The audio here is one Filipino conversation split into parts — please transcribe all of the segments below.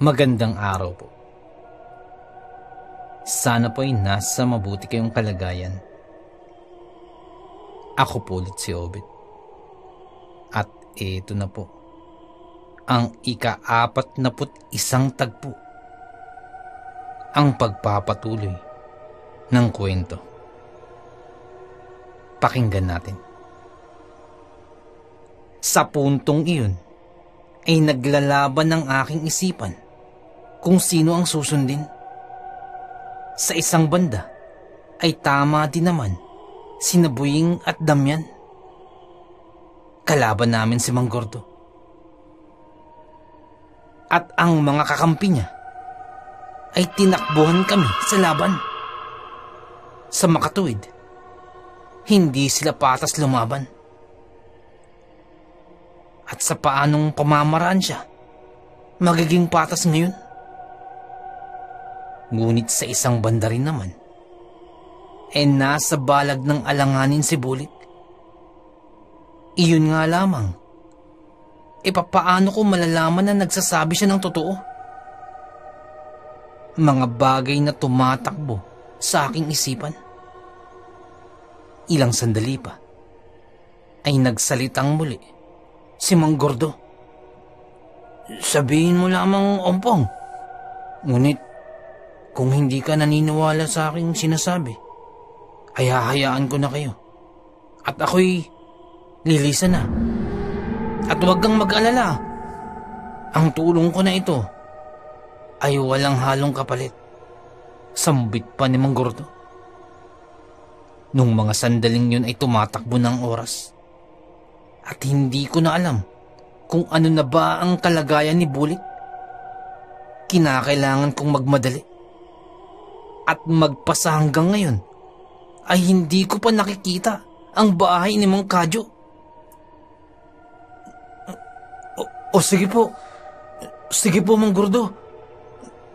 Magandang araw po. Sana po'y nasa mabuti kayong kalagayan. Ako po ulit si Obet. At ito na po, ang ika-41 tagpo. Ang pagpapatuloy ng kwento. Pakinggan natin. Sa puntong iyon, ay naglalaban ng aking isipan kung sino ang susundin. Sa isang banda ay tama din naman sina Buying at Damian. Kalaban namin si Mang Gordo. At ang mga kakampi niya ay tinakbuhan kami sa laban. Sa makatuwid, hindi sila patas lumaban. At sa paanong pamamaraan siya, magiging patas ngayon. Ngunit sa isang banda rin naman, nasa balag ng alanganin si Bulik. Iyon nga lamang, papaano ko malalaman na nagsasabi siya ng totoo? Mga bagay na tumatakbo sa aking isipan. Ilang sandali pa, ay nagsalitang muli si Mang Gordo. Sabihin mo lamang, Ompong. Ngunit, kung hindi ka naniniwala sa aking sinasabi, ay hahayaan ko na kayo. At ako'y lilisan na. At huwag kang mag-alala. Ang tulong ko na ito ay walang halong kapalit. Sambit pa ni Mang Gordo. Nung mga sandaling yun ay tumatakbo ng oras. At hindi ko na alam kung ano na ba ang kalagayan ni Bulik. Kinakailangan kong magmadali. At magpasa hanggang ngayon ay hindi ko pa nakikita ang bahay ni Mang Kadyo. O sige po. Sige po, Mang Gordo.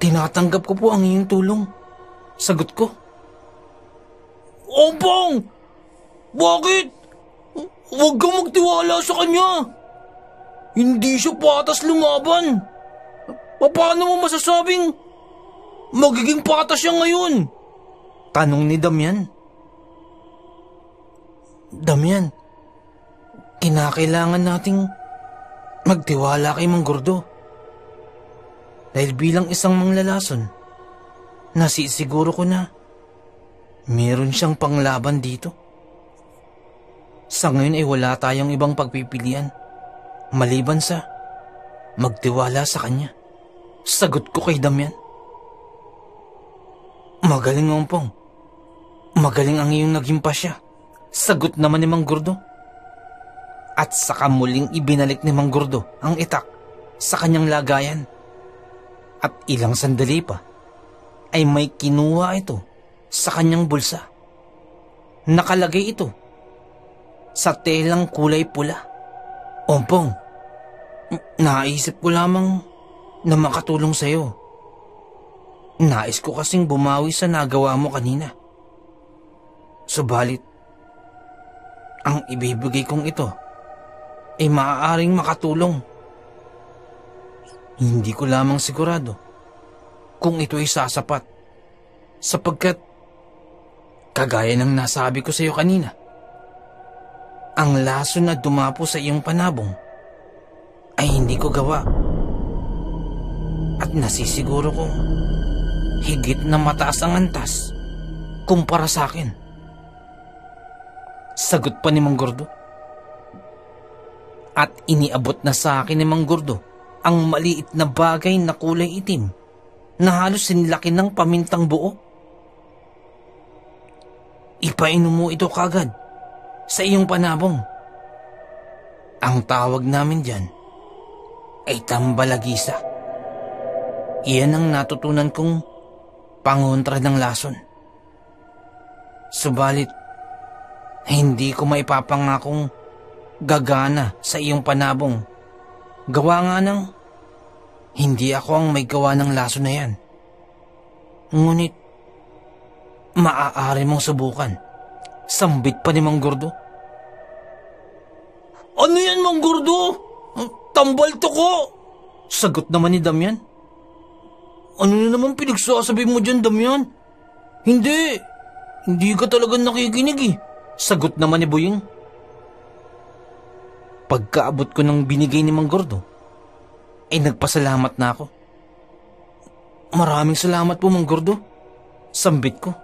Tinatanggap ko po ang iyong tulong. Sagot ko. Ompong! Bakit? Huwag kang magtiwala sa kanya. Hindi siya patas lumaban. Paano mo masasabing magiging patas siya ngayon? Tanong ni Damian. Damian, kinakailangan nating magtiwala kay Mang Gordo. Dahil bilang isang manglalason, nasisiguro ko na meron siyang panglaban dito. Sa ngayon ay wala tayong ibang pagpipilian maliban sa magtiwala sa kanya. Sagot ko kay Damian. Magaling, Ompong. Magaling ang iyong naging pasya. Sagot naman ni Mang Gordo. At saka muling ibinalik ni Mang Gordo ang itak sa kanyang lagayan. At ilang sandali pa ay may kinuha ito sa kanyang bulsa. Nakalagay ito sa telang kulay pula. Ompong, naisip ko lamang na makatulong sa iyo. Nais ko kasing bumawi sa nagawa mo kanina. Subalit, ang ibibigay kong ito ay maaaring makatulong. Hindi ko lamang sigurado kung ito ay sasapat, sapagkat kagaya ng nasabi ko sa iyo kanina, ang laso na dumapo sa iyong panabong ay hindi ko gawa. At nasisiguro kong higit na mataas ang antas kumpara sa akin. Sagot pa ni Mang Gordo. At iniabot na sa akin ni Mang Gordo ang maliit na bagay na kulay itim na halos sinilaki ng pamintang buo. Ipainom mo ito kagad sa iyong panabong. Ang tawag namin dyan ay tambalagisa. Iyan ang natutunan kong pangontra ng lason. Subalit, hindi ko maipapangakong gagana sa iyong panabong. Gawa nga ng hindi ako ang may gawa ng lason na yan. Ngunit, maaari mong subukan. Sambit pa ni Mang Gordo. Ano yan, Mang Gordo? Tambal to ko! Sagot naman ni Damian. Ano na naman pinagsasabi mo dyan, Damian? Hindi ka talaga nakikinig eh. Sagot naman ni Boying. Pagkaabot ko ng binigay ni Mang Gordo, ay nagpasalamat na ako. Maraming salamat po, Mang Gordo. Sambit ko,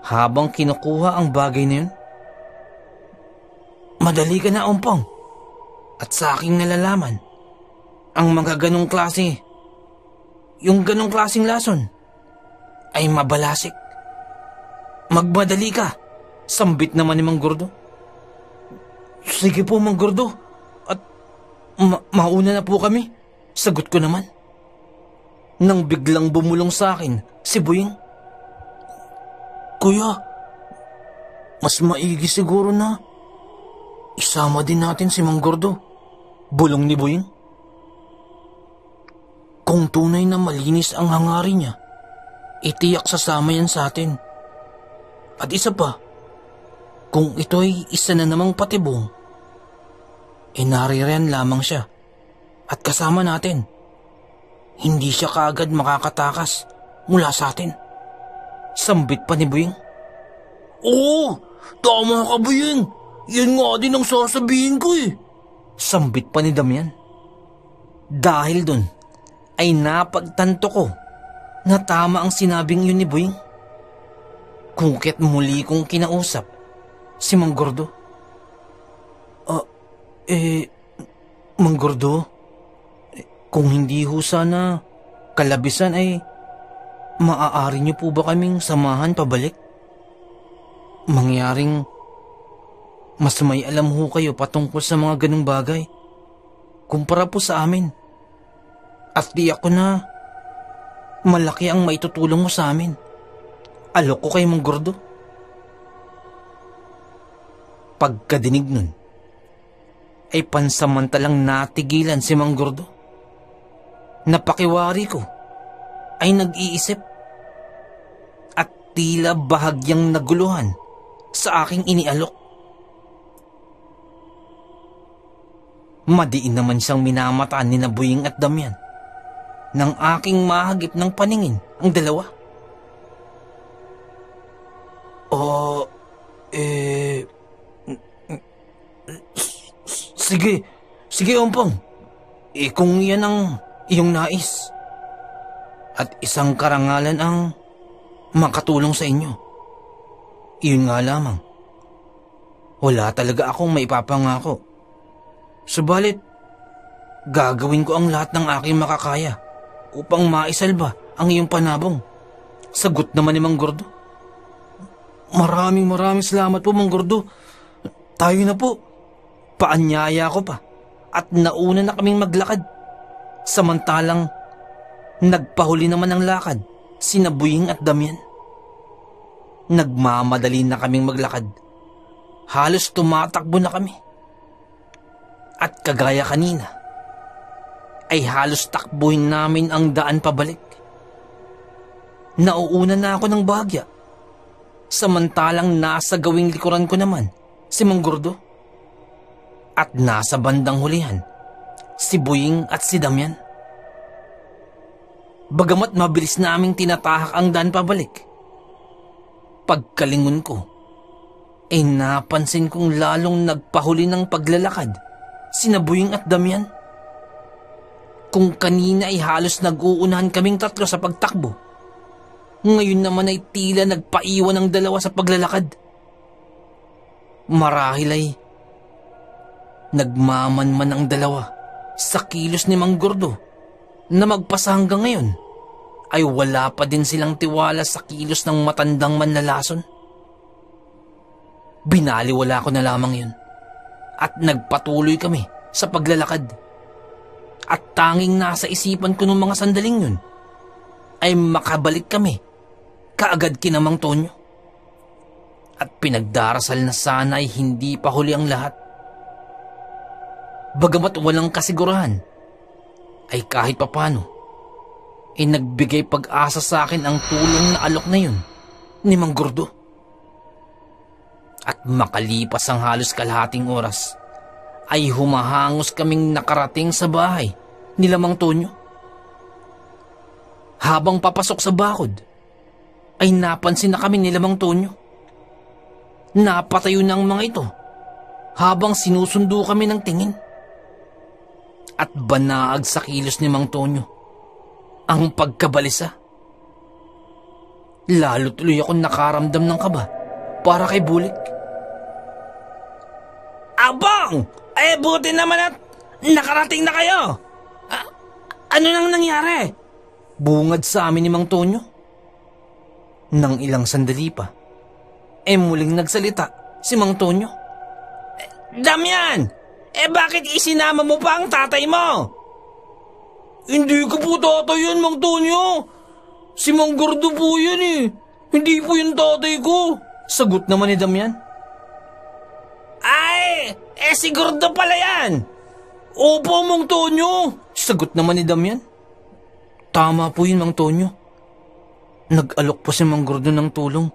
habang kinukuha ang bagay na yun. Madali ka na, Ompong. At sa aking nalalaman, ang mga ganong klase, yung ganong klaseng lason, ay mabalasik. Magmadali ka, sambit naman ni Mang Gordo. Sige po, Mang Gordo. At mauna na po kami. Sagot ko naman. Nang biglang bumulong sa akin si Boying. Kuya, mas maigi siguro na isama din natin si Mang Gordo. Bulong ni Boying. Kung tunay na malinis ang hangarin niya, itiyak sasama yan sa atin. At isa pa, kung ito'y isa na namang patibong, naririyan lamang siya at kasama natin. Hindi siya kaagad makakatakas mula sa atin. Sambit pa ni Boying. Oo, tama ka, Boying. Yan nga din ang sasabihin ko eh. Sambit pa ni Damian. Dahil dun ay napagtanto ko na tama ang sinabing yun ni Boying. Kungket muli kong kinausap si Mang Gordo. Mang Gordo, kung hindi ho sana kalabisan ay maaari niyo po ba kaming samahan pabalik? Mangyaring mas may alam ho kayo patungkol sa mga ganung bagay kumpara po sa amin. At di ako na malaki ang maitutulong mo sa amin. Alok ko kay Mang Gordo. Pagkadinig nun, ay pansamantalang natigilan si Mang Gordo. Napakiwari ko ay nag-iisip at tila bahagyang naguluhan sa aking inialok. Madiin naman siyang minamataan ni Boying at Damian nang aking mahagip ng paningin ang dalawa. Sige, Ompong. Kung yan ang iyong nais at isang karangalan ang makatulong sa inyo, iyon nga lamang. Wala talaga akong maipapangako. Subalit, gagawin ko ang lahat ng aking makakaya upang maisalba ang iyong panabong. Sagot naman ni Mang Gordo. Maraming salamat po, Mang Gordo. Tayo na po. Paanyaya ko pa at nauna na kaming maglakad. Samantalang nagpahuli naman ang lakad sina Boying at Damian. Nagmamadali na kaming maglakad. Halos tumatakbo na kami. At kagaya kanina, ay halos takbuhin namin ang daan pabalik. Nauuna na ako ng bahagya. Samantalang nasa gawing likuran ko naman si Mang Gordo. At nasa bandang hulihan, si Boying at si Damian. Bagamat mabilis naming tinatahak ang daan pabalik, pagkalingon ko, ay napansin kong lalong nagpahuli ng paglalakad sina Boying at Damian. Kung kanina ay halos nag-uunahan kaming tatlo sa pagtakbo, ngayon naman ay tila nagpaiwan ang dalawa sa paglalakad. Marahil ay nagmamanman ang dalawa sa kilos ni Mang Gordo na magpasa hanggang ngayon ay wala pa din silang tiwala sa kilos ng matandang manlalason. Binaliwala ko na lamang yun at nagpatuloy kami sa paglalakad. At tanging nasa isipan ko nung mga sandaling yun ay makabalik kami kaagad kina Mang Tonyo. At pinagdarasal na sana ay hindi pa huli ang lahat. Bagamat walang kasigurahan, ay kahit papano, ay nagbigay pag-asa sa akin ang tulong na alok na yun ni Mang Gordo. At makalipas ang halos kalahating oras, ay humahangos kaming nakarating sa bahay nila Mang Tonyo. Habang papasok sa bakod, ay napansin na kami nila Mang Tonyo. Napatayo na ang mga ito habang sinusundo kami ng tingin. At banaag sa kilos ni Mang Tonyo ang pagkabalisa. Lalo tuloy akong nakaramdam ng kaba para kay Bulik. Abang! Buti naman at nakarating na kayo! Ano nang nangyari? Bungad sa amin ni Mang Tonyo. Nang ilang sandali pa, muling nagsalita si Mang Tonyo. Damian! Bakit isinama mo pa ang tatay mo? Hindi ko po tatay yan, Mang Tonyo. Si Mang Gordo po yan eh. Hindi po yung tatay ko. Sagot naman ni Damian. Si Gordo pala yan. Opo, Mang Tonyo. Sagot naman ni Damian. Tama po yun, Mang Tonyo. Nag-alok po si Mang Gordo ng tulong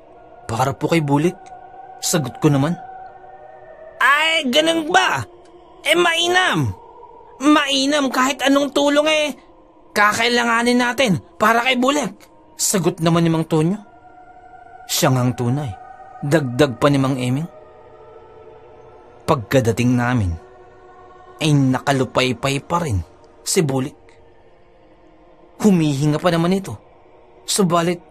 para po kay Bulik. Sagot ko naman. Ganun ba? Mainam. Mainam kahit anong tulong kakailanganin natin para kay Bulik. Sagot naman ni Mang Tonyo. Siya ngang tunay. Dagdag pa ni Mang Eming. Pagkadating namin, ay nakalupay-pay pa rin si Bulik. Humihinga pa naman ito. Subalit,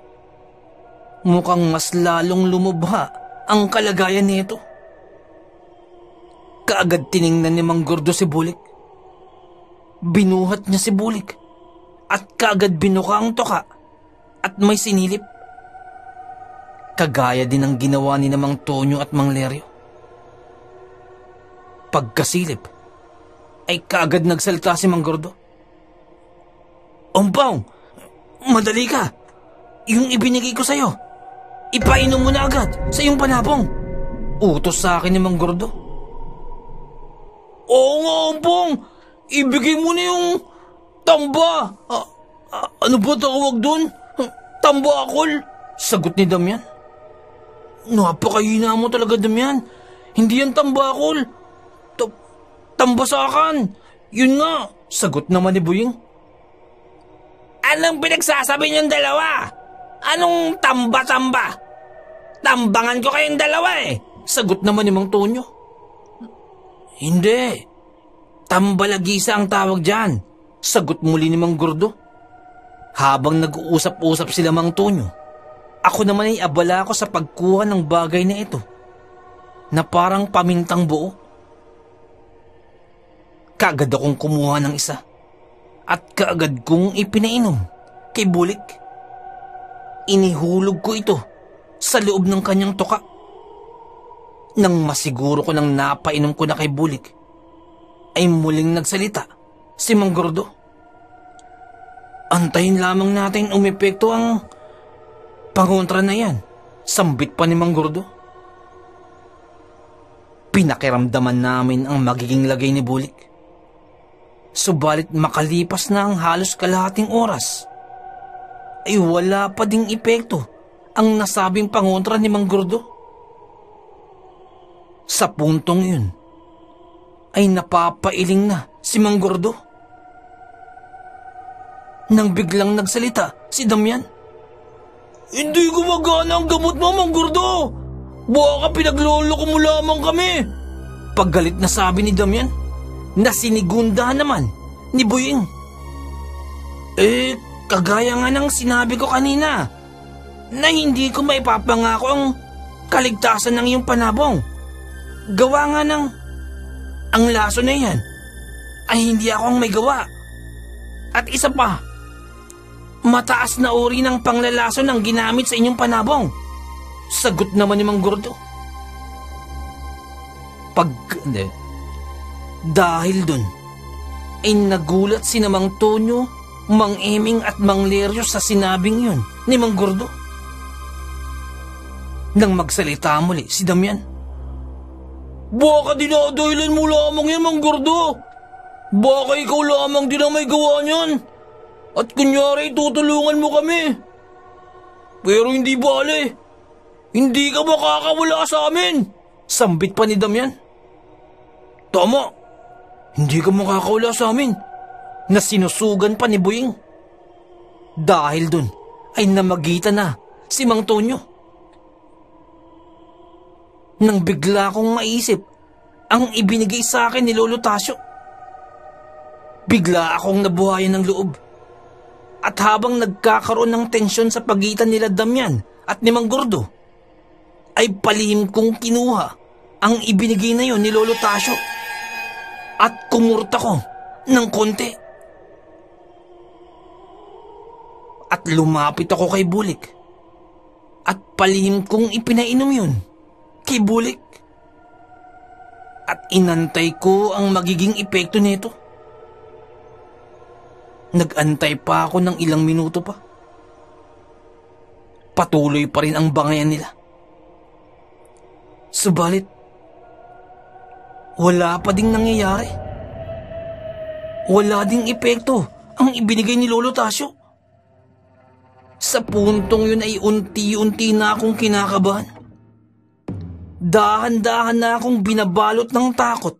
mukhang mas lalong lumubha ang kalagayan nito. Kaagad tiningnan ni Mang Gordo si Bulik. Binuhat niya si Bulik at kaagad binuka ang toka at may sinilip. Kagaya din ang ginawa ni Mang Tonyo at Mang Leryo. Pagkasilip, ay kaagad nagsalita si Mang Gordo. Ompong, madali ka. Yung ibinigay ko sa'yo, ipainom mo na agad sa iyong panabong. Utos sa akin ni Mang Gordo. Oo nga, Ompong. Ibigay mo na yung tamba. Ano ba tawag doon? Tambakol. Sagot ni Damian. Napakahina mo talaga, Damian. Hindi yan tambakol. Tambasakan. Yun nga. Sagot naman ni Buying. Anong pinagsasabi niyong dalawa? Anong tamba-tamba? Tambangan ko kayong dalawa Sagot naman ni Mang Tonyo. Hindi. Tambalagisa ang tawag dyan. Sagot muli ni Mang Gordo. Habang nag-uusap-usap sila Mang Tonyo, ako naman ay abala ko sa pagkuha ng bagay na ito na parang pamintang buo. Kaagad akong kumuha ng isa at kaagad kong ipinainom kay Bulik. Inihulog ko ito sa loob ng kanyang toka. Nang masiguro ko nang napainom ko na kay Bulik, ay muling nagsalita si Mang Gordo. Antayin lamang natin umepekto ang pangontra na yan. Sambit pa ni Mang Gordo. Pinakiramdaman namin ang magiging lagay ni Bulik. Subalit makalipas na ang halos kalahating oras, ay wala pa ding epekto ang nasabing pangontra ni Mang Gordo. Sa puntong yun, ay napapailing na si Mang Gordo. Nang biglang nagsalita si Damian. Hindi gumagana ang gamot mo, Mang Gordo. Baka pinagloloko mo lamang kami. Paggalit na sabi ni Damian, na sinigunda naman ni Buying. Kagaya nga ng sinabi ko kanina, na hindi ko maipapangako ang kaligtasan ng iyong panabong. Gawa nga ng ang laso na yan ay hindi ako ang may gawa. At isa pa, mataas na uri ng panglalaso ng ginamit sa inyong panabong. Sagot naman ni Mang Gordo. Dahil dun, ay nagulat si Mang Tonyo, Mang Eming at Mang Leryo sa sinabing yun ni Mang Gordo. Nang magsalita muli si Damian. Baka dinadahilan mo lamang yan, Mang Gordo. Baka ikaw lamang din ang may gawa niyan. At kunyari tutulungan mo kami. Pero hindi bale. Hindi ka makakawala sa amin. Sambit pa ni Damian. Tama. Hindi ka makakawala sa amin. Na sinusugan pa ni Buying. Dahil dun ay namagitan na si Mang Tonyo. Nang bigla kong maisip ang ibinigay sa akin ni Lolo Tasyo, bigla akong nabuhayan ng loob. At habang nagkakaroon ng tensyon sa pagitan nila Damian at ni Mang Gordo, ay palihim kong kinuha ang ibinigay na yon ni Lolo Tasyo at kumurta ko ng konti. At lumapit ako kay Bulik at palihim kong ipinainom yun kay Bulik. At inantay ko ang magiging epekto nito. Nag-antay pa ako ng ilang minuto pa. Patuloy pa rin ang bangayan nila. Subalit, wala pa ding nangyayari. Wala ding epekto ang ibinigay ni Lolo Tasyo. Sa puntong yun ay unti-unti na akong kinakabahan. Dahan-dahan na akong binabalot ng takot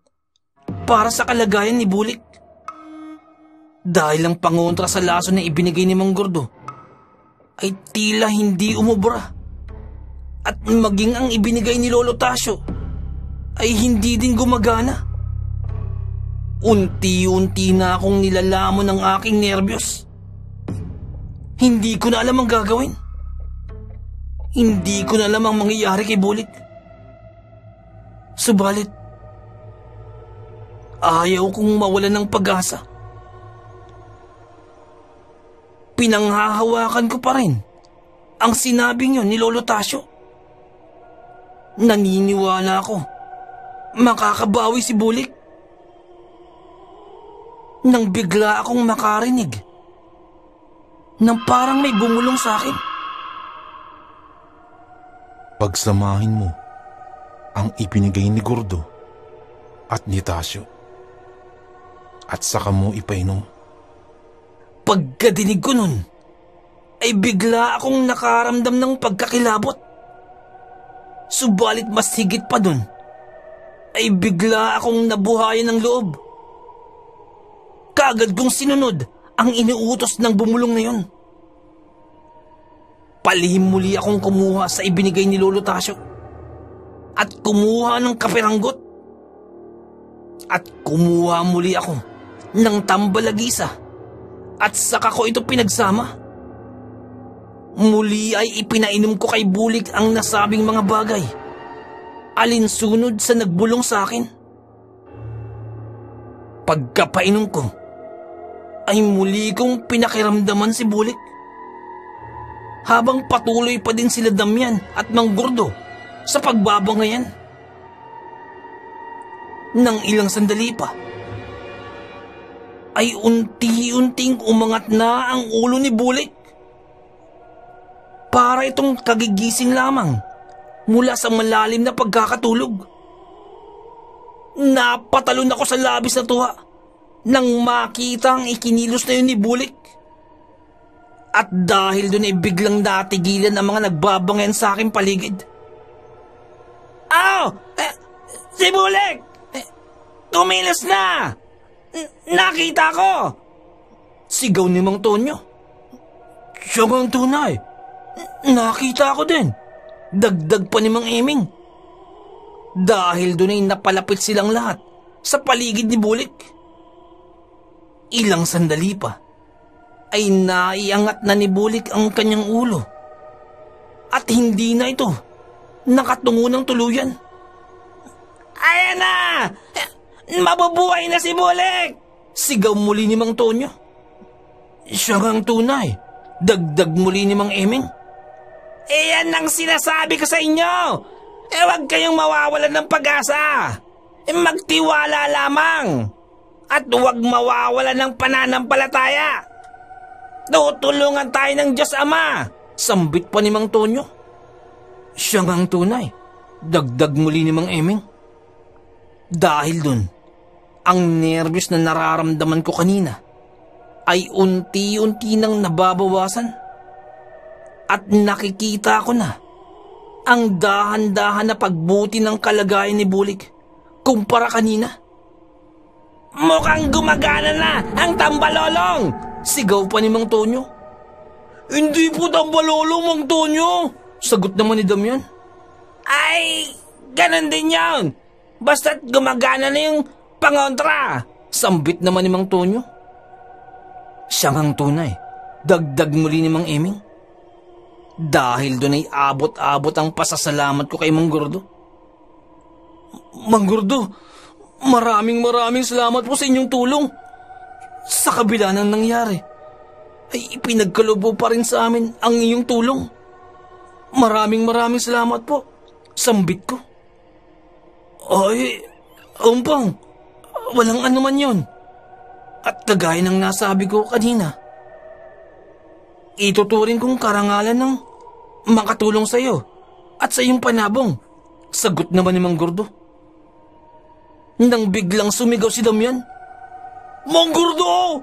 para sa kalagayan ni Bulik. Dahil ang pangontra sa laso na ibinigay ni Mang Gordo ay tila hindi umubra. At maging ang ibinigay ni Lolo Tasyo ay hindi din gumagana. Unti-unti na akong nilalamon ng aking nerbiyos. Hindi ko na alam ang gagawin. Hindi ko na alam ang mangyayari kay Bulik. Subalit, ayaw kong mawalan ng pag-asa. Pinanghahawakan ko pa rin ang sinabing yun ni Lolo Tasyo. Naniniwala ako makakabawi si Bulik. Nang bigla akong makarinig nang parang may bumulong sa akin. Pagsamahin mo ang ibinigay ni Gordo at ni Tasyo at saka mo ipainom. Pagkadinig ko nun, ay bigla akong nakaramdam ng pagkakilabot. Subalit mas higit pa dun, ay bigla akong nabuhayan ng loob. Kaagad kong sinunod ang iniutos ng bumulong na yun. Palihim muli akong kumuha sa ibinigay ni Lolo Tasyo at kumuha ng kaperanggot. At kumuha muli ako ng tambalagisa at saka ko ito pinagsama. Muli ay ipinainom ko kay Bulik ang nasabing mga bagay, alinsunod sa nagbulong sa akin. Pagkapainom ko, ay muli kong pinakiramdaman si Bulik. Habang patuloy pa din sila Damian at Mang Gordo sa pagbabangayan. Nang ilang sandali pa, ay unti-unting umangat na ang ulo ni Bulik. Para itong kagigising lamang mula sa malalim na pagkakatulog. Napatalon ako sa labis na tuwa nang makita ang ikinilos na yun ni Bulik. At dahil doon ay biglang natigilan ang mga nagbabangayan sa aking paligid. Aw! Si Bulik! Tumilos na! Nakita ko! Sigaw ni Mang Tonyo. Siya ang tunay. Nakita ko din. Dagdag pa ni Mang Eming. Dahil doon ay napalapit silang lahat sa paligid ni Bulik. Ilang sandali pa ay naiangat na ni Bulik ang kanyang ulo. At hindi na ito nakatungo ng tuluyan. Ayan na! Mabubuhay na si Bulik! Sigaw muli ni Mang Tonyo. Siya ang tunay. Dagdag muli ni Mang Eming. Iyan ang sinasabi ko sa inyo. Huwag kayong mawawalan ng pag-asa. Magtiwala lamang. At huwag mawawalan ng pananampalataya. Tutulungan tayo ng Diyos Ama. Sambit pa ni Mang Tonyo. Siya ang tunay. Dagdag muli ni Mang Eming. Dahil dun, ang nervyos na nararamdaman ko kanina ay unti-unti nang nababawasan. At nakikita ko na ang dahan-dahan na pagbuti ng kalagayan ni Bulik kumpara kanina. Mukhang gumagana na ang tambalolong! Sigaw pa ni Mang Tonyo. Hindi po tambalolo, Mang Tonyo. Sagot naman ni Damian. Ay, ganun din yan. Basta't gumagana na yung pangontra. Sambit naman ni Mang Tonyo. Siya ngang tunay. Dagdag muli ni Mang Eming. Dahil doon ay abot-abot ang pasasalamat ko kay Mang Gordo. Mang Gordo, maraming salamat po sa inyong tulong. Sa kabila ng nangyari, ay ipinagkalubo pa rin sa amin ang iyong tulong. Maraming salamat po. Sambit ko. Ay, Umpong, walang anuman yon. At kagaya ng nasabi ko kanina, ituturing kong karangalan ng makatulong sa iyo at sa iyong panabong. Sagot naman ni Mang Gordo. Nang biglang sumigaw si Damian, Mang Gordo!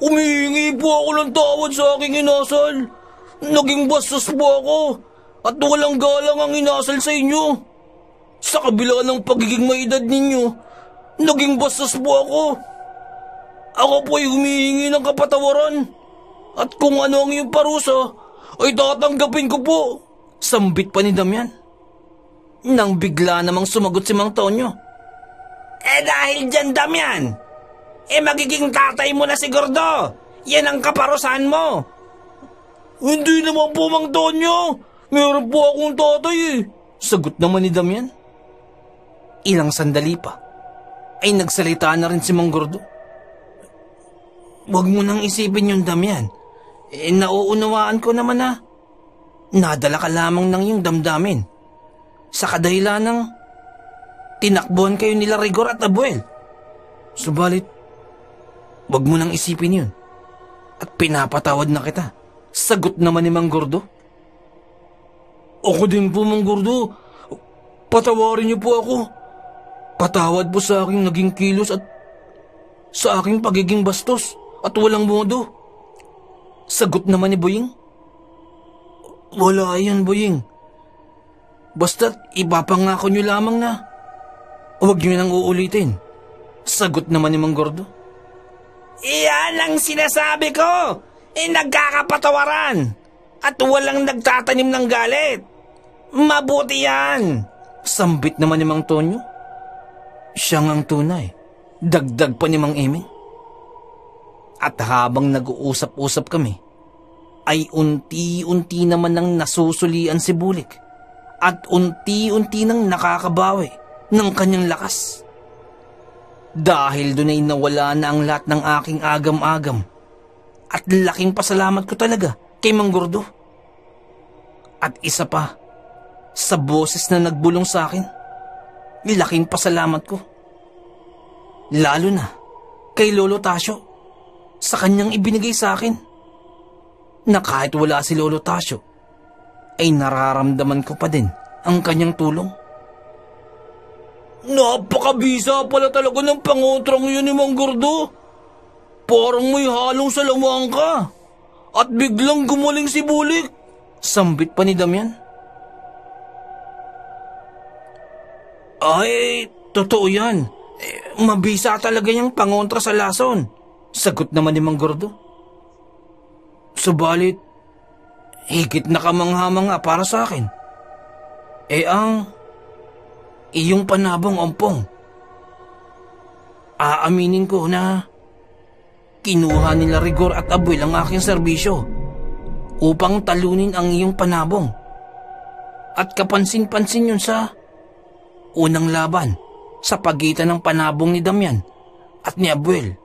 Umihingi po ako ng tawad sa aking inasal. Naging bastos po ako at walang galang ang inasal sa inyo. Sa kabila ng pagiging may edad ninyo, naging bastos po ako. Ako po ay humihingi ng kapatawaran. At kung ano ang iyong parusa, ay tatanggapin ko po. Sambit pa ni Damian. Nang bigla namang sumagot si Mang Tonyo. Dahil dyan, Damian, magiging tatay mo na si Gordo. Yan ang kaparusahan mo. Hindi naman po, Mang Tonyo. Meron po akong tatay Sagot naman ni Damian. Ilang sandali pa, ay nagsalita na rin si Mang Gordo. Huwag mo nang isipin yung Damian. Nauunawaan ko naman na nadala ka lamang ng iyong damdamin sa kadahilan ng tinakbuhan kayo nila Rigor at Abuel. Subalit, huwag mo nang isipin yun at pinapatawad na kita. Sagot naman ni Mang Gordo. Ako din po, Mang Gordo. Patawarin niyo po ako. Patawad po sa aking naging kilos at sa aking pagiging bastos at walang modo. Sagot naman ni Boying. Wala yan, Boying. Basta't ipapangako niyo lamang na huwag niyo nang uulitin. Sagot naman ni Mang Gordo. Iyan ang sinasabi ko. Nagkakapatawaran at walang nagtatanim ng galit. Mabuti yan. Sambit naman ni Mang Tonyo. Siya ngang tunay. Dagdag pa ni Mang Eming. At habang nag-uusap-usap kami, ay unti-unti naman nang nasusulian si Bulik at unti-unti nang nakakabawi ng kanyang lakas. Dahil doon ay nawala na ang lahat ng aking agam-agam at laking pasalamat ko talaga kay Mang Gordo. At isa pa, sa boses na nagbulong sa akin, laking pasalamat ko. Lalo na kay Lolo Tasyo sa kanyang ibinigay sa akin na kahit wala si Lolo Tasyo ay nararamdaman ko pa din ang kanyang tulong. Napakabisa pala talaga ng pangotrang yun ni Mang Gordo. Parang may halong salamang ka at biglang gumaling si Bulik. Sambit pa ni Damian. Ay, totoo yan. Mabisa talaga yung pangontra sa lason. Sagot naman ni Mang Gordo. Subalit, higit na kamangha-mangha para sa akin. Ang iyong panabong, Ompong. Aaminin ko na kinuha nila Rigor at Abuel ang aking serbisyo upang talunin ang iyong panabong. At kapansin-pansin yun sa unang laban sa pagitan ng panabong ni Damian at ni Abuel.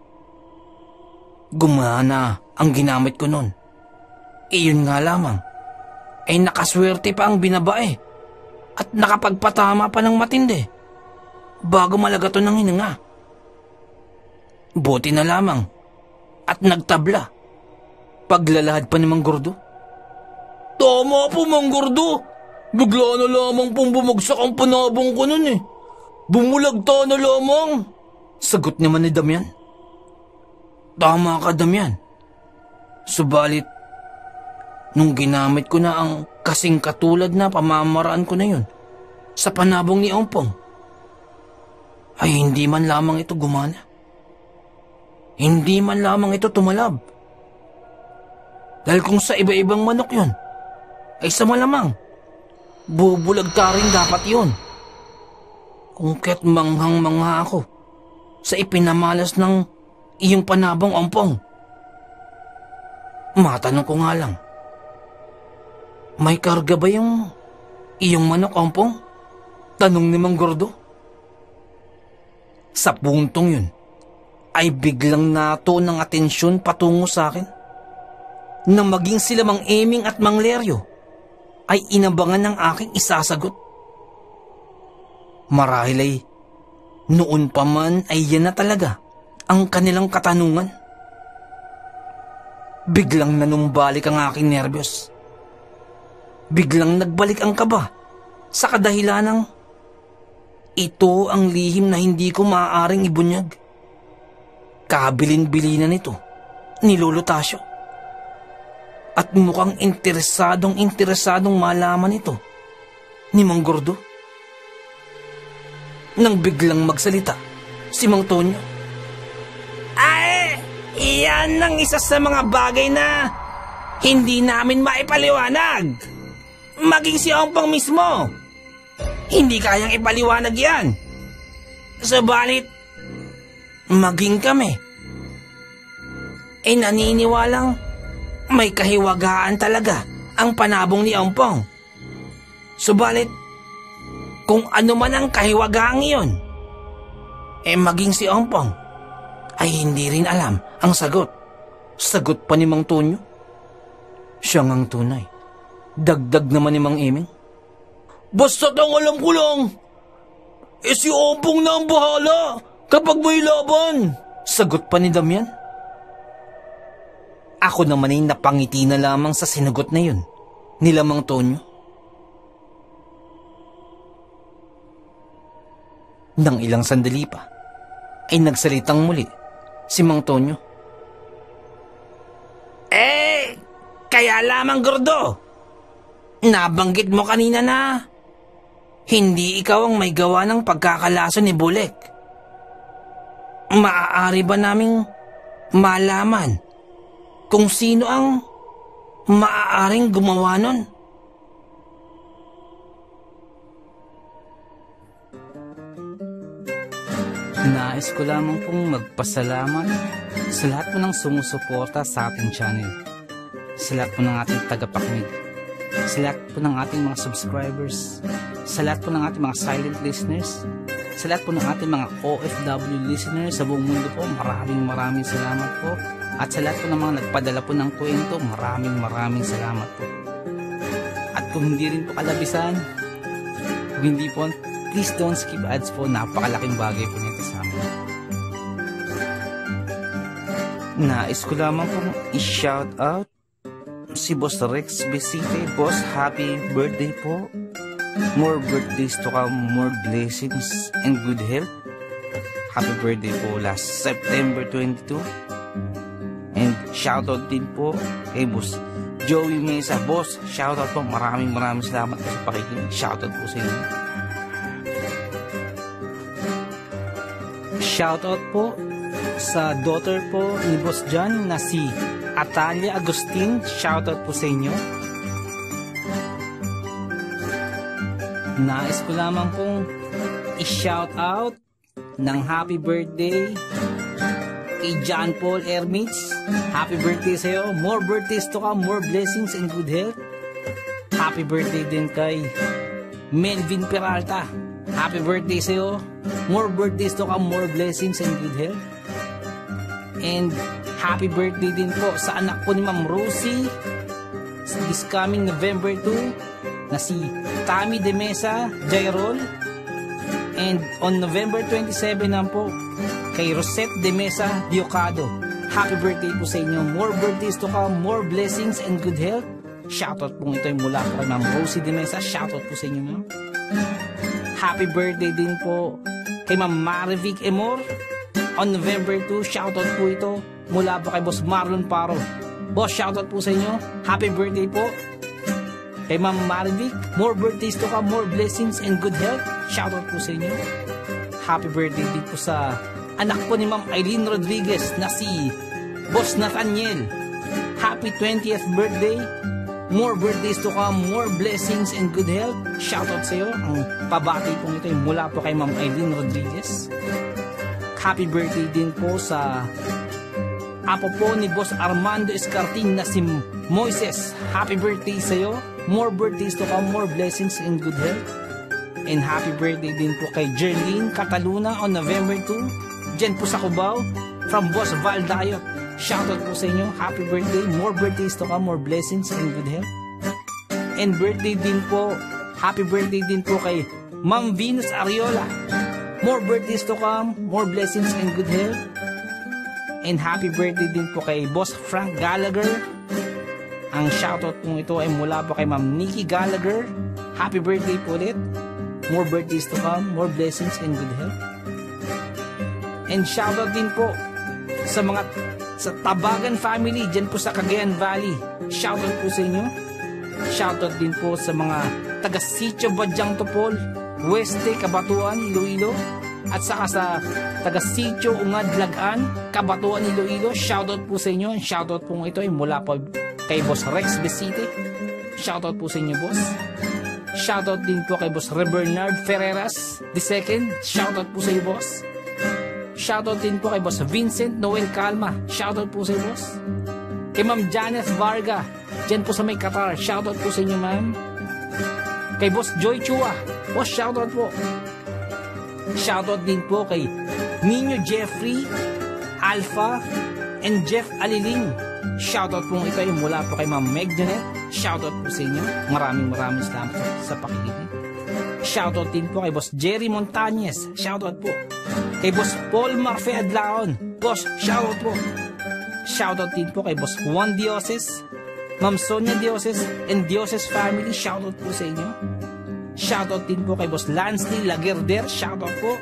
Gumana ang ginamit ko nun. Iyon nga lamang, ay nakaswerte pa ang binabae at nakapagpatama pa ng matindi bago malagaton ng hininga. Buti na lamang at nagtabla. Paglalahad pa ni Mang Gordo. Tama po, Mang Gordo. Bigla na lamang pong bumagsak ang panabong ko nun Bumulagta na lamang. Sagot naman ni Damian. Tama ka, Damian. Subalit, nung ginamit ko na ang kasing katulad na pamamaraan ko na yun sa panabong ni Ompong, ay hindi man lamang ito gumana. Hindi man lamang ito tumalab. Dahil kung sa iba-ibang manok yun, ay sa malamang, bubulag ka rin dapat yun. Kung kaya't manghang-mangha ako sa ipinamalas ng iyong panabong Ompong. Matanong ko nga lang, may karga ba yung iyong manok Ompong? Tanong ni Mang Gordo. Sa puntong yun, ay biglang nato ng atensyon patungo sa akin na maging sila Mang Eming at Mang Leryo ay inabangan ng aking isasagot. Marahil ay noon pa man ay yan na talaga ang kanilang katanungan. Biglang nanumbalik ang aking nerbiyos. Biglang nagbalik ang kaba sa kadahilan ng ito ang lihim na hindi ko maaaring ibunyag. Kabilin-bilinan ito ni Lolo Tasyo. At mukhang interesadong malaman ito ni Mang Gordo. Nang biglang magsalita si Mang Tonyo. Ay, iyan ang isa sa mga bagay na hindi namin maipaliwanag. Maging si Ompong mismo, hindi kayang ipaliwanag yan. Subalit, maging kami, ay naniniwalang may kahiwagaan talaga ang panabong ni Ompong. Subalit, kung ano man ang kahiwagaang iyon, maging si Ompong ay hindi rin alam ang sagot. Sagot pa ni Mang Tonyo. Siya ngang tunay. Dagdag naman ni Mang Eming. Basta't ang alam ko lang, si Ompong na ang bahala kapag may laban. Sagot pa ni Damian. Ako naman ay napangiti na lamang sa sinagot na yun nila Mang Tonyo. Nang ilang sandali pa, ay nagsalitang muli si Mang Tonyo. Kaya lamang Gordo, nabanggit mo kanina na hindi ikaw ang may gawa ng pagkakalaso ni Bulek. Maaari ba naming malaman kung sino ang maaaring gumawa nun? Nais ko lamang pong magpasalamat sa lahat po ng sumusuporta sa ating channel, sa lahat po ng ating tagapakinig, sa lahat po ng ating mga subscribers, sa lahat po ng ating mga silent listeners, sa lahat po ng ating mga OFW listeners sa buong mundo po. Maraming salamat po. At sa lahat po ng mga nagpadala po ng kwento, maraming salamat po. At kung hindi rin po kalabisan, kung hindi po, please don't skip ads po. Napakalaking bagay po nito sa amin. Nais ko lamang pong i-shout out si Boss Rex Besite. Boss, happy birthday po. More birthdays to come, more blessings and good health. Happy birthday po last September 22. And shout out din po kay Boss Joey Mesa. Boss, shout out po. Maraming salamat po sa pakikinig. Shout out po sa inyo. Shoutout po sa daughter po ni Boss John na si Atalia Agustin. Shoutout po sa inyo. Nais ko lamang pong i-shoutout ng happy birthday kay John Paul Ermits. Happy birthday sa iyo. More birthdays to come, more blessings and good health. Happy birthday din kay Melvin Peralta. Happy birthday sa iyo. More birthdays to come, more blessings and good health. And happy birthday din po sa anak po ni Ma'am Rosie this coming November 2 na si Tammy De Mesa Jairol. And on November 27 na po kay Rosette De Mesa Diocado. Happy birthday po sa inyo. More birthdays to come, more blessings and good health. Shoutout po ito yung mula po kay Ma'am Rosie De Mesa. Shoutout po sa inyo, ma'am. Happy birthday din po kay Ma'am Marivic Emor on November 2. Shoutout po ito mula po kay Boss Marlon Paro. Boss, shoutout po sa inyo. Happy birthday po kay Ma'am Marivic. More birthdays to come, more blessings and good health. Shoutout po sa inyo. Happy birthday din po sa anak po ni Ma'am Eileen Rodriguez na si Boss Nathaniel. Happy 20th birthday. More birthdays to come, more blessings and good health. Shoutout sa iyo. Ang pabati pong ito ay mula po kay Ma'am Aileen Rodriguez. Happy birthday din po sa apo po ni Boss Armando Escartin na si Moises. Happy birthday sa iyo. More birthdays to come, more blessings and good health. And happy birthday din po kay Jerlyn Cataluna on November 2. Diyan po sa Cubao from Boss Val Dayot. Shoutout po sa inyo. Happy birthday. More birthdays to come, more blessings and good health. And birthday din po, happy birthday din po kay Ma'am Venus Ariola. More birthdays to come, more blessings and good health. And happy birthday din po kay Boss Frank Gallagher. Ang shoutout po ito ay mula po kay Ma'am Nikki Gallagher. Happy birthday po ulit. More birthdays to come, more blessings and good health. And shoutout din po sa mga sa Tabagan family dyan po sa Cagayan Valley. Shoutout po sa inyo. Shoutout din po sa mga taga Sitio Badyang Topol, Weste, Kabatuan, Iloilo, at saka sa taga Sitio Ungad, Lagaan, Kabatuan, Iloilo. Shoutout po sa inyo. Shoutout po ito ay mula po kay Boss Rex Besite. Shoutout po sa inyo, boss. Shoutout din po kay Boss Rebernard Ferreras II. Shoutout po sa iyo, boss. Shoutout din po kay Boss Vincent Noel Calma. Shoutout po sa iyo, boss. Kay Ma'am Janeth Varga, dyan po sa may Qatar. Shoutout po sa inyo, ma'am. Kay Boss Joy Chua. Boss, shoutout po. Shoutout din po kay Nino Jeffrey, Alpha, and Jeff Aliling. Shoutout po ito ay mula po kay Ma'am Meg Janet. Shoutout po sa inyo. Maraming salamat sa pakikinig. Shoutout din po kay Boss Jerry Montañez. Shoutout po. Kay Boss Paul Marfe Adlaon. Boss, shoutout po. Shoutout din po kay Boss Juan Dioses, Ma'am Sonia Dioses, and Dioses family. Shoutout po sa inyo. Shoutout din po kay Boss Lansley Lagerder. Shoutout po.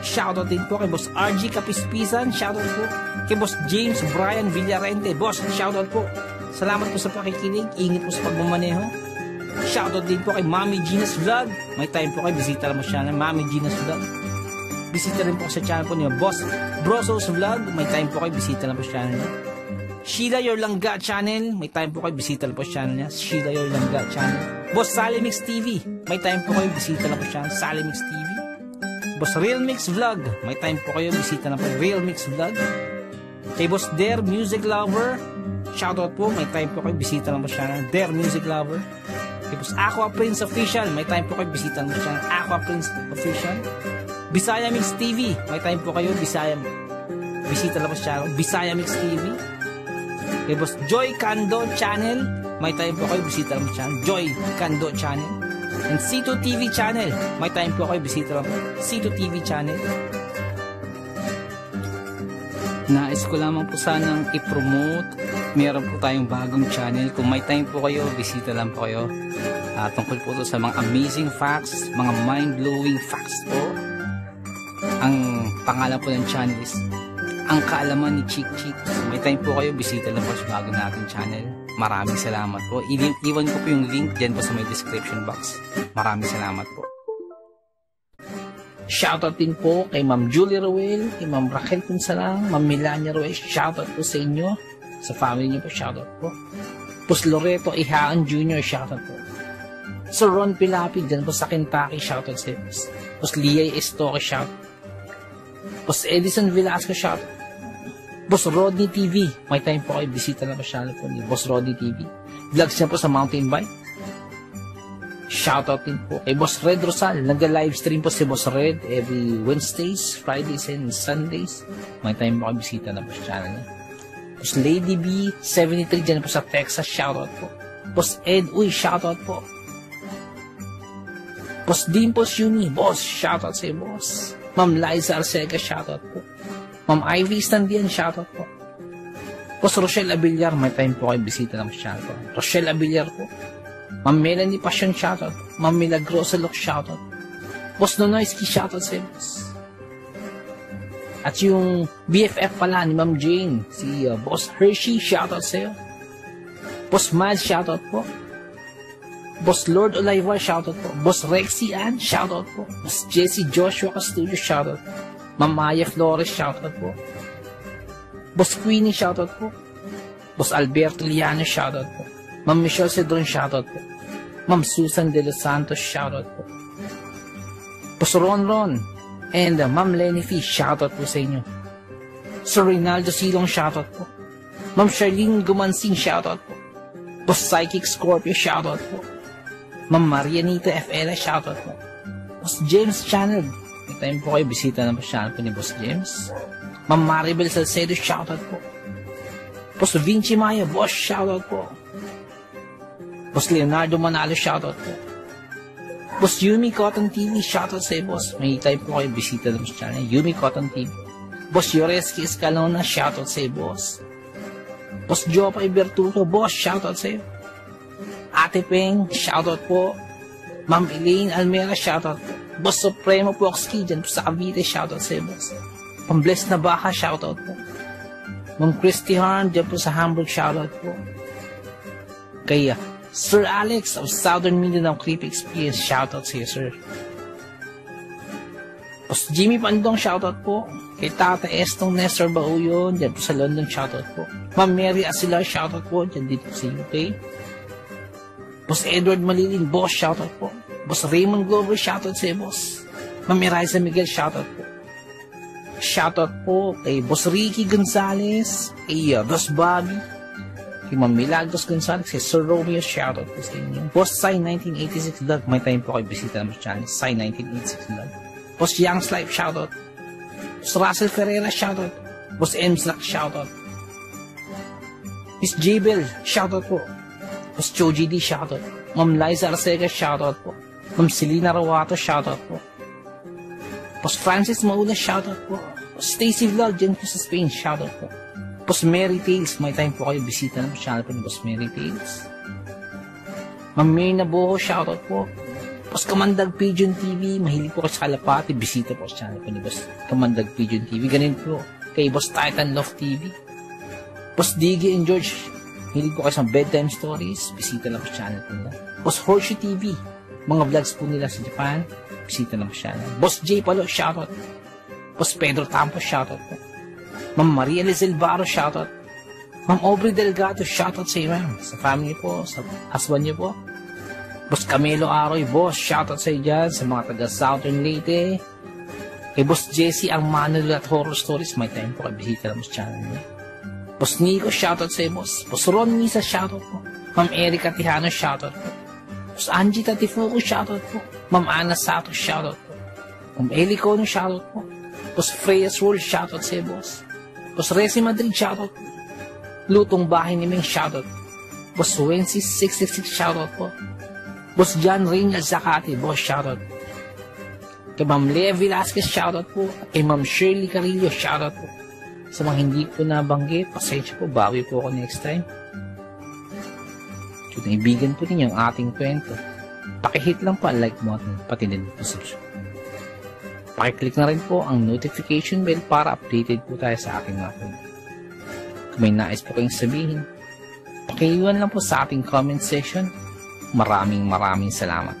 Shoutout din po kay Boss RG Kapispisan. Shoutout po. Kay Boss James Brian Villarente. Boss, shoutout po. Salamat po sa pakikinig. Ingat po sa pagmamaneho. Shoutout din po kay Mami Gina's Vlog. May time po kayo, bisita lang mo siya ng Mami Gina's Vlog. Bisita rin po sa channel po niya, Boss Broso's Vlog. May time po kayo, bisita lang po sa channel niya. Sheila Your Langga Channel. May time po kayo, bisita lang po sa channel niya, Sheila Your Langga Channel. Boss Salimix TV. May time po kayo, bisita lang po sa channel, Salimix TV. Boss Real Mix Vlog. May time po kayo, bisita lang po Real Mix Vlog. Kay Boss Dare Music Lover. Shoutout po, may time po kayo, bisita lang po sa channel, Dare Music Lover. Kay Boss Aqua Prince Official. May time po kayo, bisita lang po sa channel, Aqua Prince Official. Bisaya Mix TV. May time po kayo, bisita lang po sa channel, Bisaya Mix TV. Kay Boss Joy Kando Channel. May time po kayo, bisita lang po sa channel, Joy Kando Channel. And C2 TV Channel. May time po kayo, bisita lang po C2 TV Channel. Nais ko lamang po sanang i-promote. Meron po tayong bagong channel. Kung may time po kayo, bisita lang po kayo. Tungkol po ito sa mga amazing facts, mga mind-blowing facts po. Ang pangalan po ng channel is Ang Kaalaman ni Chick Chick. May time po kayo, bisita lang po sa bago nating channel. Maraming salamat po. Iwan ko po yung link dyan po sa may description box. Maraming salamat po. Shoutout din po kay Ma'am Julie Roel, kay Ma'am Raquel Punsalang, Ma'am Melania Roel. Shoutout po sa inyo. Sa family niyo po, shoutout po. Boss Loreto Ihaan Jr., shoutout po. Sir Ron Pilapi, dyan po sa Kentucky, shoutout sa inyo. Boss Liay Estoque, shoutout. Boss Edison Velasco, shoutout. Boss Rodney TV, may time po kayo, bisita na po siya po ni Boss Rodney TV. Vlogs niya po sa mountain bike. Shoutout din po kay Boss Red Rosal. Nag-livestream po si Boss Red every Wednesdays, Fridays, and Sundays. May time po kayo, bisita na po sa channel niya. Boss Lady B 73 dyan po sa Texas, shoutout po. Boss Ed Uy, shoutout po. Boss Dimples Uni, boss, shoutout sa iyo, boss. Ma'am Liza Arcega, shoutout po. Ma'am Ivy Standian, shoutout po. Boss Rochelle Abillar, may time po kayo, bisita na po sa channel po. Rochelle Abillar po. Ma'am Melanie Passion, shoutout. Ma'am Milagrosa Look, shoutout. Boss Nonoyski, shoutout sa iyo, boss. At yung BFF pala ni Ma'am Jane, si Boss Hershey, shoutout sa iyo. Boss Miles, shoutout po. Boss Lord Olivar, shoutout po. Boss Rexy Ann, shoutout po. Boss Jesse Joshua Castillo, shoutout po. Ma'am Maya Flores, shoutout po. Boss Queenie, shoutout po. Boss Alberto Liano, shoutout po. Ma'am Michelle Cedron, shoutout po. Ma'am Susan De Los Santos, shoutout po. Boss Ron and Ma'am Lenny Fee, shoutout po sa inyo. Sir Reynaldo Silong, shoutout po. Ma'am Charlene Gumansing, shoutout po. Boss Psychic Scorpio, shoutout po. Ma'am Marianita FL, shoutout po. Boss James Channel, may time po kayo, bisita na po channel po ni Boss James. Ma'am Maribel Salcedo, shoutout po. Boss Vinci Maya, boss, shoutout po. Boss Leonardo Manalo, shoutout po. Boss Yumi Cotton TV, shoutout sa boss. May time po kayo, bisita na po sa channel. Yumi Cotton TV. Boss Yoreski Escalona, shoutout sa boss. Boss Jopay Bertuto, boss, shoutout sa iyo. Ate Peng, shoutout po. Ma'am Elaine Almera, shoutout po. Boss Supremo Poxki, dyan po sa Cavite, shoutout sa iyo, boss. Pambless na baka, shoutout po. Ma'am Christy Harn, dyan po sa Hamburg, shoutout po. Kaya, Sir Alex of Southern Mindanao Creepy Experience, shoutout sa iyo, sir. Boss Jimmy Pandong, shoutout po. Kay Tata Estong Nestor Bauyon, dyan po sa London, shoutout po. Ma'am Mary Asilar, shoutout po, dyan dito sa UK. Boss Edward Malilin, boss, shoutout po. Boss Raymond Glover, shoutout sa iyo, boss. Ma'am Eliza Miguel, shoutout po. Shoutout po kay Boss Ricky Gonzalez, kay Boss Bobby, kay Ma'am Milagros Gonzalez, kay Sir Romeo, shoutout po sa inyo. Boss Sai 1986 Vlog, may time po kayo bisita naman sa channel, Sai 1986 Vlog. Boss Young's Life, shoutout. Boss Russell Ferreira, shoutout. Boss Mslack, shoutout. Miss Jabel, shoutout po. Boss Choji D, shoutout. Ma'am Liza Arcega, shoutout po. Ma'am Selena Rawato, shoutout po. Boss Francis Maula, shoutout po. Boss Stacy Vlog, dyan po sa Spain, shoutout po. Boss Mary Tales, may time po kayo, bisita na po channel po ni Boss Mary Tales. Ma'am Myrna Boho, shoutout po. Boss Kamandag Pigeon TV, mahilig po kayo sa kalapati, bisita po sa channel po ni Boss Kamandag Pigeon TV. Ganun po kay Boss Titan Love TV. Boss Diggy and George, mahilig po kayo sa bedtime stories, bisita na po sa channel po nila. Boss Horseshoe TV, mga vlogs po nila sa Japan, bisita na po siya. Boss J Palo, shoutout. Boss Pedro Tampo, shoutout po. Ma'am Maria Lizel Baro, shoutout. Ma'am Aubrey Delgado, shoutout sa iyo, ma'am. Sa family po, sa husband niyo po. Boss Camilo Aroy, boss, shoutout sa iyo dyan, sa mga taga Southern Leyte. Kay Boss Jesse Armando at Horror Stories, may time po kayo, bisita na po sa channel niya. Boss Nico, shoutout sa iyo, boss. Boss Ron Misa, shoutout po. Ma'am Erica Tijano, shoutout po. Boss Angie Tatifuku, shoutout po. Ma'am Ana Sato, shoutout po. Ma'am Eli Cono, shoutout po. Boss Freya's World, shoutout sa boss. Boss Resi Madrid, shoutout po. Lutong Bahay ni Ming, shoutout po. Boss Wency 666, shoutout po. Boss John Reynald Zacate, boss, shoutout po. Kay Ma'am Lea Velasquez, shoutout po. Kay Ma'am Shirley Carillo, shoutout po. Sa mga hindi po nabanggit, pasensya po, bawi po ako next time. Kung naibigan po ninyo ang ating kwento, pakihit lang po ang like button, pati din po subscribe. Pakiclick na rin po ang notification bell para updated po tayo sa ating mga kwento. Kung may nais po kayong sabihin, pakiiwan lang po sa ating comment section. Maraming salamat.